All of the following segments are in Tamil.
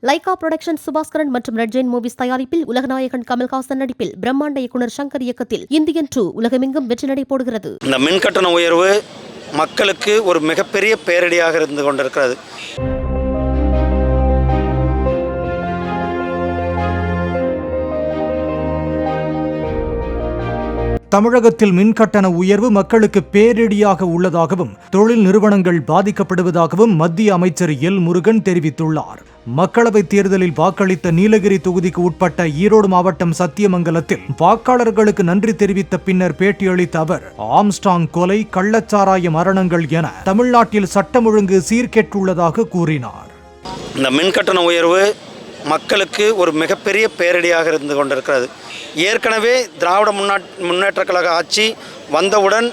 லைகா புரொடக்ஷன் சுபாஸ்கரன் மற்றும் ரெட் ஜெயின் மூவிஸ் தயாரிப்பில் உலகநாயகன் கமல்ஹாசன் நடிப்பில் பிரம்மாண்ட இயக்குனர் சங்கர் இயக்கத்தில் இந்தியன் 2 உலகமெங்கும் வெற்றி நடை போடுகிறது. இந்த மின்கட்டண உயர்வு மக்களுக்கு ஒரு மிகப்பெரிய பேரடியாக இருந்து கொண்டிருக்கிறது. தமிழகத்தில் மின்கட்டண உயர்வு மக்களுக்கு பேரிடியாக உள்ளதாகவும் தொழில் நிறுவனங்கள் பாதிக்கப்படுவதாகவும் மத்திய அமைச்சர் எல் முருகன் தெரிவித்துள்ளார். மக்களவைத் தேர்தலில் வாக்களித்த நீலகிரி தொகுதிக்கு உட்பட்ட ஈரோடு மாவட்டம் சத்தியமங்கலத்தில் வாக்காளர்களுக்கு நன்றி தெரிவித்த பின்னர் பேட்டியளித்த அவர், ஆம்ஸ்டாங் கொலை, கள்ளச்சாராய மரணங்கள் என தமிழ்நாட்டில் சட்டம் ஒழுங்கு சீர்கெட்டுள்ளதாக கூறினார். இந்த மின்கட்டண உயர்வு மக்களுக்கு ஒரு மிகப்பெரிய பேரடியாக இருந்து கொண்டிருக்கிறது. ஏற்கனவே திராவிட முன்னேற்ற கழக ஆட்சி வந்தவுடன்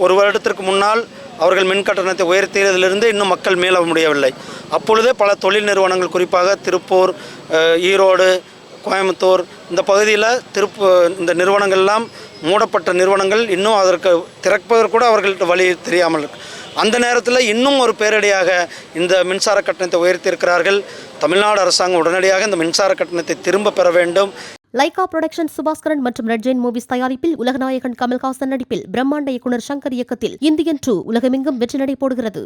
ஒரு வருடத்திற்கு முன்னால் அவர்கள் மின்கட்டணத்தை உயர்த்தியதிலிருந்து இன்னும் மக்கள் மீள முடியவில்லை. அப்பொழுதே பல தொழில் நிறுவனங்கள், குறிப்பாக திருப்பூர், ஈரோடு, கோயம்புத்தூர் இந்த பகுதியில் இந்த நிறுவனங்கள்லாம் மூடப்பட்ட நிறுவனங்கள், இன்னும் அதற்கு திறப்பதற்கு கூட அவர்கள்ட்ட வழி தெரியாமல் இருக்கு. அந்த நேரத்தில் இன்னும் ஒரு பேரடியாக இந்த மின்சார கட்டணத்தை உயர்த்தியிருக்கிறார்கள். தமிழ்நாடு அரசாங்கம் உடனடியாக இந்த மின்சார கட்டணத்தை திரும்ப பெற வேண்டும். லைகா புரொடக்ஷன் சுபாஸ்கரன் மற்றும் ரெட் ஜெயின் மூவிஸ் தயாரிப்பில் உலகநாயகன் கமல்ஹாசன் நடிப்பில் பிரம்மாண்ட இயக்குனர் சங்கர் இயக்கத்தில் இந்தியன் 2 உலகமெங்கும் வெற்றி நடை போடுகிறது.